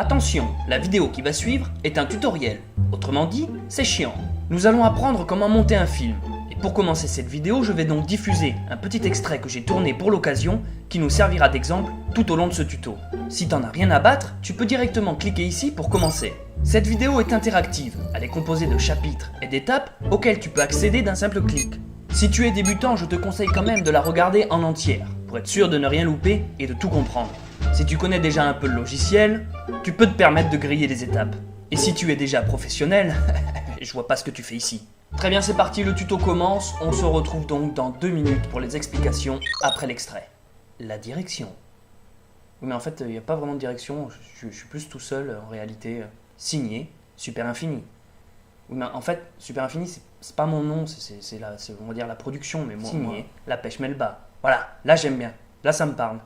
Attention, la vidéo qui va suivre est un tutoriel. Autrement dit, c'est chiant. Nous allons apprendre comment monter un film. Et pour commencer cette vidéo, je vais donc diffuser un petit extrait que j'ai tourné pour l'occasion qui nous servira d'exemple tout au long de ce tuto. Si t'en as rien à battre, tu peux directement cliquer ici pour commencer. Cette vidéo est interactive, elle est composée de chapitres et d'étapes auxquelles tu peux accéder d'un simple clic. Si tu es débutant, je te conseille quand même de la regarder en entière, pour être sûr de ne rien louper et de tout comprendre. Si tu connais déjà un peu le logiciel, tu peux te permettre de griller les étapes. Et si tu es déjà professionnel, je vois pas ce que tu fais ici. Très bien, c'est parti, le tuto commence. On se retrouve donc dans 2 minutes pour les explications après l'extrait. La direction. Oui, mais en fait, il n'y a pas vraiment de direction, je suis plus tout seul en réalité. Signé, Super Infini. Oui, mais en fait, Super Infini, c'est pas mon nom, c'est on va dire la production, mais moi, signé, La Pêche Melba. Voilà, là j'aime bien, là ça me parle.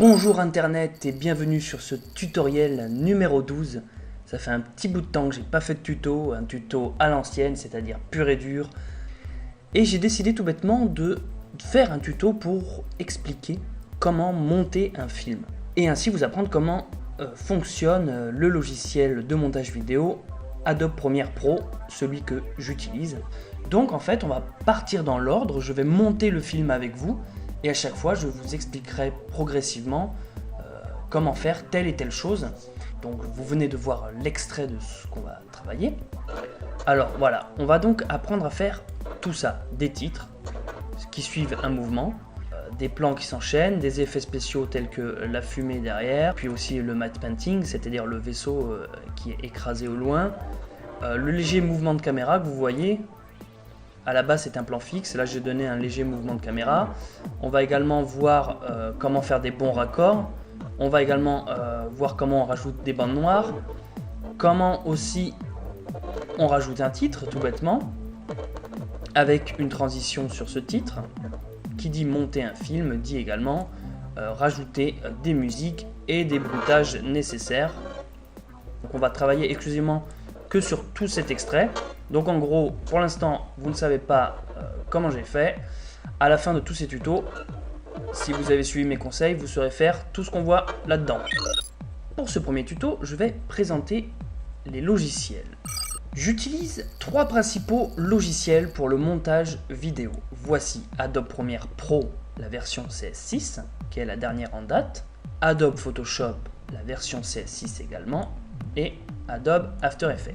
Bonjour Internet et bienvenue sur ce tutoriel numéro 12. Ça fait un petit bout de temps que j'ai pas fait de tuto, un tuto à l'ancienne, c'est-à-dire pur et dur. Et j'ai décidé tout bêtement de faire un tuto pour expliquer comment monter un film. Et ainsi vous apprendre comment fonctionne le logiciel de montage vidéo Adobe Premiere Pro, celui que j'utilise. Donc en fait on va partir dans l'ordre, je vais monter le film avec vous. Et à chaque fois, je vous expliquerai progressivement comment faire telle et telle chose. Donc, vous venez de voir l'extrait de ce qu'on va travailler. Alors, voilà, on va donc apprendre à faire tout ça. Des titres qui suivent un mouvement, des plans qui s'enchaînent, des effets spéciaux tels que la fumée derrière, puis aussi le matte painting, c'est-à-dire le vaisseau qui est écrasé au loin, le léger mouvement de caméra que vous voyez. À la base, c'est un plan fixe. Là, j'ai donné un léger mouvement de caméra. On va également voir comment faire des bons raccords. On va également voir comment on rajoute des bandes noires. Comment aussi on rajoute un titre, tout bêtement, avec une transition sur ce titre. Qui dit monter un film, dit également rajouter des musiques et des bruitages nécessaires. Donc, on va travailler exclusivement que sur tout cet extrait. Donc en gros, pour l'instant, vous ne savez pas comment j'ai fait. À la fin de tous ces tutos, si vous avez suivi mes conseils, vous saurez faire tout ce qu'on voit là-dedans. Pour ce premier tuto, je vais présenter les logiciels. J'utilise 3 principaux logiciels pour le montage vidéo. Voici Adobe Premiere Pro, la version CS6, qui est la dernière en date. Adobe Photoshop, la version CS6 également. Et Adobe After Effects.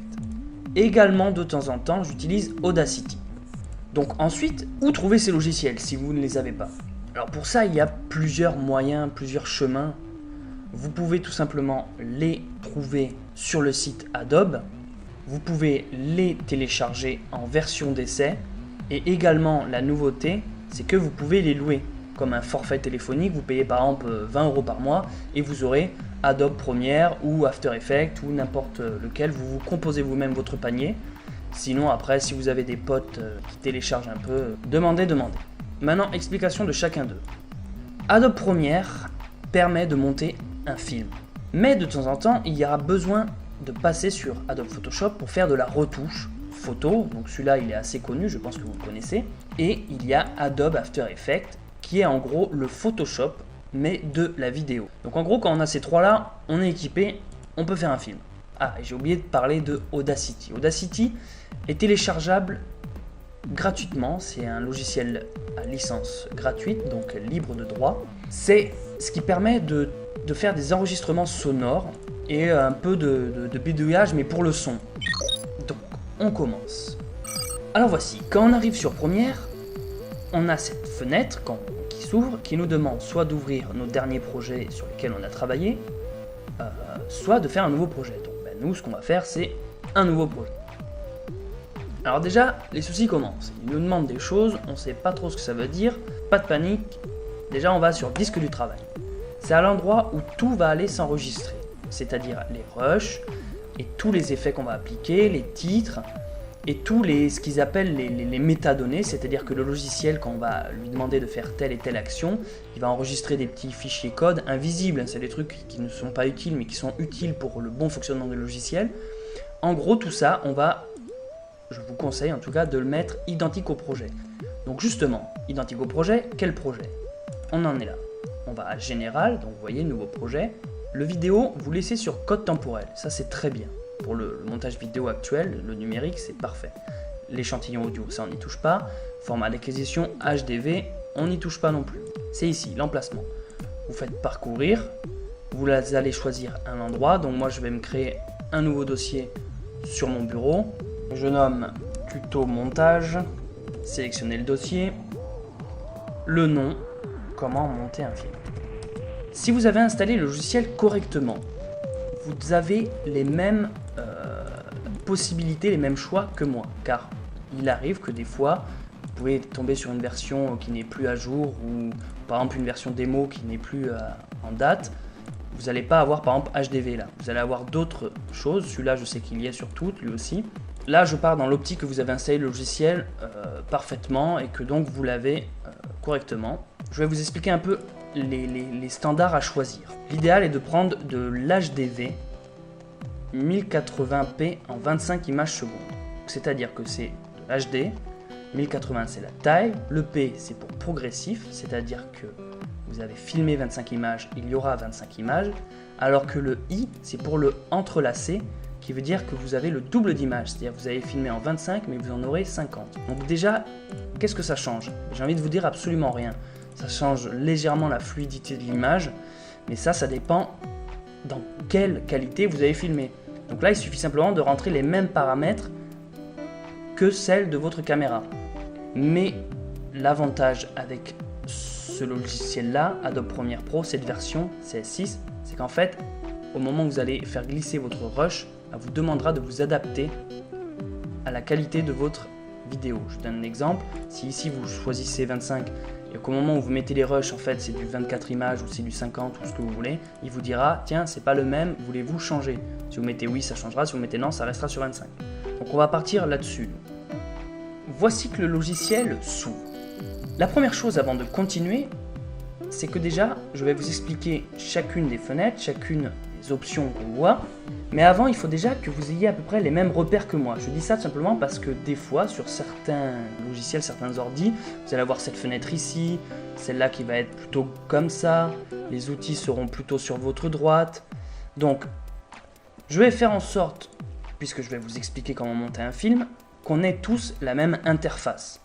Également, de temps en temps, j'utilise Audacity. Donc ensuite, où trouver ces logiciels si vous ne les avez pas? Alors pour ça, il y a plusieurs moyens, plusieurs chemins. Vous pouvez tout simplement les trouver sur le site Adobe. Vous pouvez les télécharger en version d'essai. Et également, la nouveauté, c'est que vous pouvez les louer. Comme un forfait téléphonique, vous payez par exemple 20 € par mois et vous aurez Adobe Premiere ou After Effects ou n'importe lequel. Vous composez vous-même votre panier Sinon après, si vous avez des potes qui téléchargent un peu, demandez. Maintenant, explication de chacun d'eux. Adobe Premiere permet de monter un film. Mais de temps en temps, il y aura besoin de passer sur Adobe Photoshop pour faire de la retouche photo. Donc celui-là, il est assez connu, je pense que vous le connaissez. Et il y a Adobe After Effects, qui est en gros le Photoshop, mais de la vidéo. Donc en gros, quand on a ces trois-là, on est équipé, on peut faire un film. Ah, et j'ai oublié de parler de Audacity. Audacity est téléchargeable gratuitement, c'est un logiciel à licence gratuite, donc libre de droit. C'est ce qui permet de faire des enregistrements sonores et un peu de bidouillage, mais pour le son. Donc, on commence. Alors voici, quand on arrive sur Premiere, on a cette fenêtre qui s'ouvre, qui nous demande soit d'ouvrir nos derniers projets sur lesquels on a travaillé, soit de faire un nouveau projet. Donc nous, ce qu'on va faire, c'est un nouveau projet. Alors déjà, les soucis commencent. Ils nous demandent des choses, on ne sait pas trop ce que ça veut dire, pas de panique. Déjà, on va sur le disque du travail. C'est à l'endroit où tout va aller s'enregistrer, c'est-à-dire les rushs et tous les effets qu'on va appliquer, les titres et tous ce qu'ils appellent les métadonnées, c'est-à-dire que le logiciel, quand on va lui demander de faire telle et telle action, il va enregistrer des petits fichiers code invisibles, c'est des trucs qui ne sont pas utiles mais qui sont utiles pour le bon fonctionnement du logiciel. En gros, tout ça, je vous conseille en tout cas de le mettre identique au projet. Donc justement, identique au projet, quel projet? On en est là. On va à Général, donc vous voyez, nouveau projet. Le vidéo, vous laissez sur code temporel, ça c'est très bien. Pour le montage vidéo actuel, le numérique, c'est parfait. L'échantillon audio, ça on n'y touche pas. Format d'acquisition HDV, on n'y touche pas non plus. C'est ici, l'emplacement. Vous faites parcourir, vous allez choisir un endroit. Donc moi je vais me créer un nouveau dossier sur mon bureau. Je nomme tuto montage, sélectionnez le dossier, le nom, comment monter un film. Si vous avez installé le logiciel correctement, vous avez les mêmes possibilités, les mêmes choix que moi, car il arrive que des fois, vous pouvez tomber sur une version qui n'est plus à jour ou par exemple une version démo qui n'est plus en date. Vous n'allez pas avoir par exemple HDV là, vous allez avoir d'autres choses. Celui-là, je sais qu'il y est sur toutes, lui aussi. Là, je pars dans l'optique que vous avez installé le logiciel parfaitement et que donc vous l'avez correctement. Je vais vous expliquer un peu les standards à choisir. L'idéal est de prendre de l'HDV 1080p en 25 images secondes. C'est-à-dire que c'est de l'HD, 1080 c'est la taille, le P c'est pour progressif, c'est-à-dire que vous avez filmé 25 images, il y aura 25 images, alors que le I c'est pour le entrelacé, qui veut dire que vous avez le double d'images, c'est-à-dire que vous avez filmé en 25 mais vous en aurez 50. Donc déjà, qu'est-ce que ça change? J'ai envie de vous dire absolument rien. Ça change légèrement la fluidité de l'image, mais ça dépend dans quelle qualité vous avez filmé. Donc là, il suffit simplement de rentrer les mêmes paramètres que celles de votre caméra. Mais l'avantage avec ce logiciel-là, Adobe Premiere Pro, cette version CS6, c'est qu'en fait, au moment où vous allez faire glisser votre rush, elle vous demandera de vous adapter à la qualité de votre vidéo. Je vous donne un exemple. Si ici vous choisissez 25 et qu'au moment où vous mettez les rushs, en fait c'est du 24 images ou c'est du 50 ou ce que vous voulez, il vous dira tiens, c'est pas le même, voulez-vous changer? Si vous mettez oui, ça changera, si vous mettez non, ça restera sur 25. Donc on va partir là-dessus. Voici que le logiciel s'ouvre. La première chose avant de continuer, c'est que déjà, je vais vous expliquer chacune des fenêtres, chacune des options qu'on voit. Mais avant, il faut déjà que vous ayez à peu près les mêmes repères que moi. Je dis ça tout simplement parce que des fois, sur certains logiciels, certains ordis, vous allez avoir cette fenêtre ici, celle-là qui va être plutôt comme ça, les outils seront plutôt sur votre droite. Donc, je vais faire en sorte, puisque je vais vous expliquer comment monter un film, qu'on ait tous la même interface.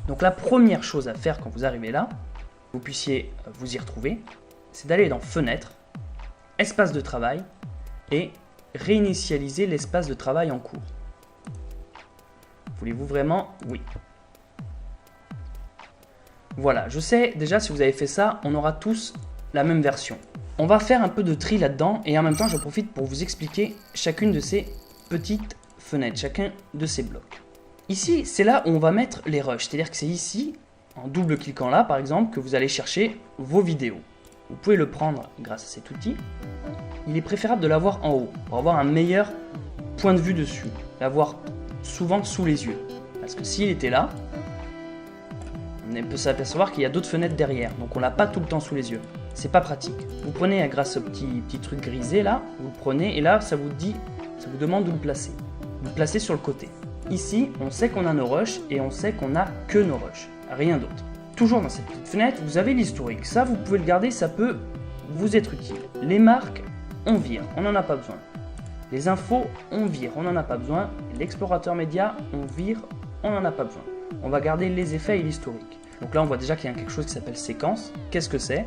Donc la première chose à faire quand vous arrivez là, vous puissiez vous y retrouver, c'est d'aller dans Fenêtre, Espace de travail et réinitialiser l'espace de travail en cours. Voulez-vous vraiment? Oui. Voilà, je sais déjà si vous avez fait ça, on aura tous la même version. On va faire un peu de tri là-dedans et en même temps je profite pour vous expliquer chacune de ces petites fenêtres, chacun de ces blocs. Ici, c'est là où on va mettre les rushs, c'est-à-dire que c'est ici, en double-cliquant là par exemple, que vous allez chercher vos vidéos. Vous pouvez le prendre grâce à cet outil. Il est préférable de l'avoir en haut pour avoir un meilleur point de vue dessus, l'avoir souvent sous les yeux. Parce que s'il était là, on peut s'apercevoir qu'il y a d'autres fenêtres derrière, donc on l'a pas tout le temps sous les yeux. C'est pas pratique. Vous prenez, grâce au petit truc grisé là, vous le prenez et là ça vous demande de le placer. Vous le placez sur le côté. Ici, on sait qu'on a nos rushs et on sait qu'on a que nos rushs, rien d'autre. Toujours dans cette petite fenêtre, vous avez l'historique. Ça, vous pouvez le garder, ça peut vous être utile. Les marques, on vire, on n'en a pas besoin. Les infos, on vire, on n'en a pas besoin. L'explorateur média, on vire, on n'en a pas besoin. On va garder les effets et l'historique. Donc là, on voit déjà qu'il y a quelque chose qui s'appelle séquence. Qu'est-ce que c'est?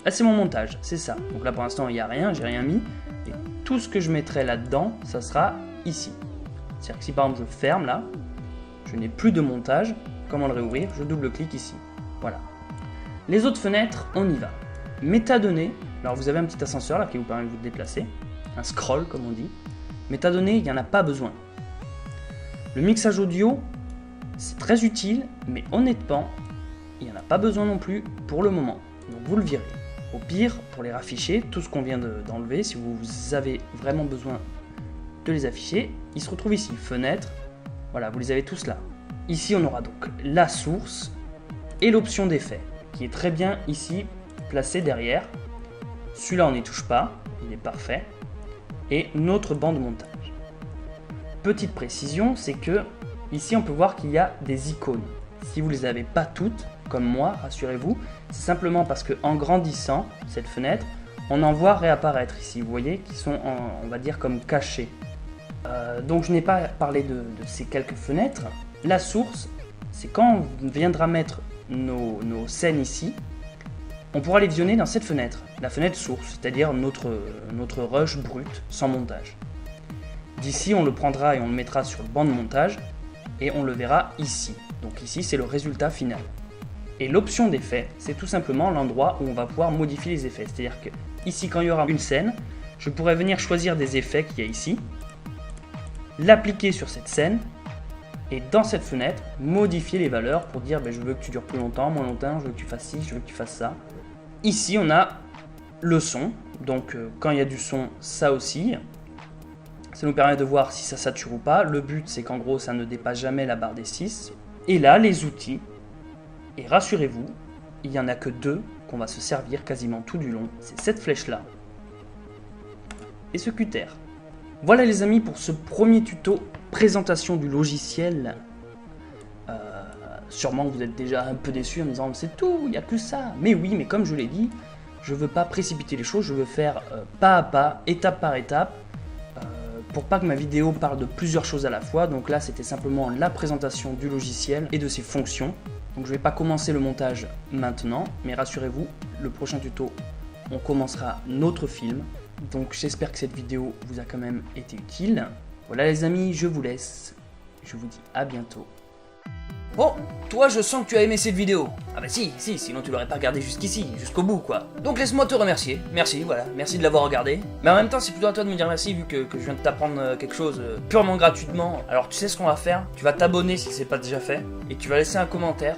Ah, c'est mon montage, c'est ça. Donc là, pour l'instant, il n'y a rien, j'ai rien mis. Et tout ce que je mettrai là-dedans, ça sera ici. C'est-à-dire que si par exemple je ferme là, je n'ai plus de montage. Comment le réouvrir? Je double-clique ici. Voilà. Les autres fenêtres, on y va. Métadonnées. Alors vous avez un petit ascenseur là qui vous permet de vous déplacer. Un scroll comme on dit. Métadonnées, il n'y en a pas besoin. Le mixage audio, c'est très utile, mais honnêtement, il n'y en a pas besoin non plus pour le moment. Donc vous le virez. Au pire, pour les rafficher, tout ce qu'on vient d'enlever, si vous avez vraiment besoin de les afficher, ils se retrouvent ici. Fenêtre, voilà, vous les avez tous là. Ici, on aura donc la source et l'option d'effet, qui est très bien ici, placée derrière. Celui-là, on n'y touche pas, il est parfait. Et notre banc de montage. Petite précision, c'est que ici, on peut voir qu'il y a des icônes. Si vous ne les avez pas toutes, comme moi, rassurez-vous, c'est simplement parce qu'en grandissant cette fenêtre, on en voit réapparaître ici, vous voyez, qui sont, on va dire, comme cachées. Donc je n'ai pas parlé de ces quelques fenêtres. La source, c'est quand on viendra mettre nos scènes ici, on pourra les visionner dans cette fenêtre, la fenêtre source, c'est-à-dire notre rush brut, sans montage. D'ici, on le prendra et on le mettra sur le banc de montage, et on le verra ici. Donc ici, c'est le résultat final. Et l'option d'effet, c'est tout simplement l'endroit où on va pouvoir modifier les effets. C'est-à-dire que ici, quand il y aura une scène, je pourrais venir choisir des effets qu'il y a ici, l'appliquer sur cette scène, et dans cette fenêtre, modifier les valeurs pour dire je veux que tu dures plus longtemps, moins longtemps, je veux que tu fasses ci, je veux que tu fasses ça. Ici, on a le son, donc quand il y a du son, ça aussi. Ça nous permet de voir si ça sature ou pas. Le but, c'est qu'en gros, ça ne dépasse jamais la barre des 6. Et là, les outils. Et rassurez-vous, il n'y en a que 2 qu'on va se servir quasiment tout du long. C'est cette flèche-là et ce cutter. Voilà les amis pour ce premier tuto présentation du logiciel. Sûrement que vous êtes déjà un peu déçus en me disant c'est tout, il n'y a que ça. Mais oui, mais comme je l'ai dit, je ne veux pas précipiter les choses, je veux faire pas à pas, étape par étape, pour pas que ma vidéo parle de plusieurs choses à la fois. Donc là, c'était simplement la présentation du logiciel et de ses fonctions. Donc je ne vais pas commencer le montage maintenant, mais rassurez-vous, le prochain tuto, on commencera notre film. Donc j'espère que cette vidéo vous a quand même été utile. Voilà les amis, je vous laisse. Je vous dis à bientôt. Bon, toi je sens que tu as aimé cette vidéo. Ah bah si, sinon tu l'aurais pas regardé jusqu'ici, jusqu'au bout quoi. Donc laisse-moi te remercier. Merci, voilà, merci de l'avoir regardé. Mais en même temps c'est plutôt à toi de me dire merci vu que je viens de t'apprendre quelque chose purement gratuitement. Alors tu sais ce qu'on va faire? Tu vas t'abonner si c'est pas déjà fait. Et tu vas laisser un commentaire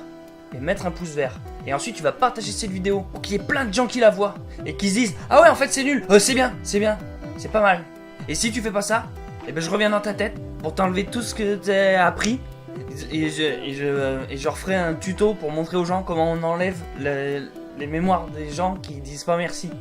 et mettre un pouce vert. Et ensuite tu vas partager cette vidéo pour qu'il y ait plein de gens qui la voient. Et qui se disent ah ouais en fait c'est nul, c'est bien, c'est pas mal. Et si tu fais pas ça, eh ben je reviens dans ta tête pour t'enlever tout ce que t'as appris. Et je referai un tuto pour montrer aux gens comment on enlève les mémoires des gens qui disent pas merci.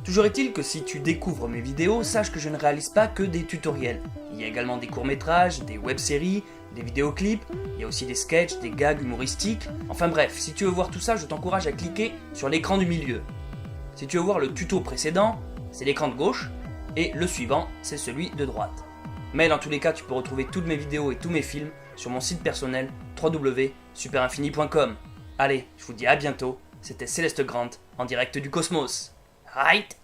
Toujours est-il que si tu découvres mes vidéos, sache que je ne réalise pas que des tutoriels. Il y a également des courts-métrages, des web-séries, des vidéoclips, il y a aussi des sketchs, des gags humoristiques. Enfin bref, si tu veux voir tout ça, je t'encourage à cliquer sur l'écran du milieu. Si tu veux voir le tuto précédent, c'est l'écran de gauche, et le suivant, c'est celui de droite. Mais dans tous les cas, tu peux retrouver toutes mes vidéos et tous mes films sur mon site personnel www.superinfini.com. Allez, je vous dis à bientôt, c'était Céleste Grant en direct du Cosmos. Right?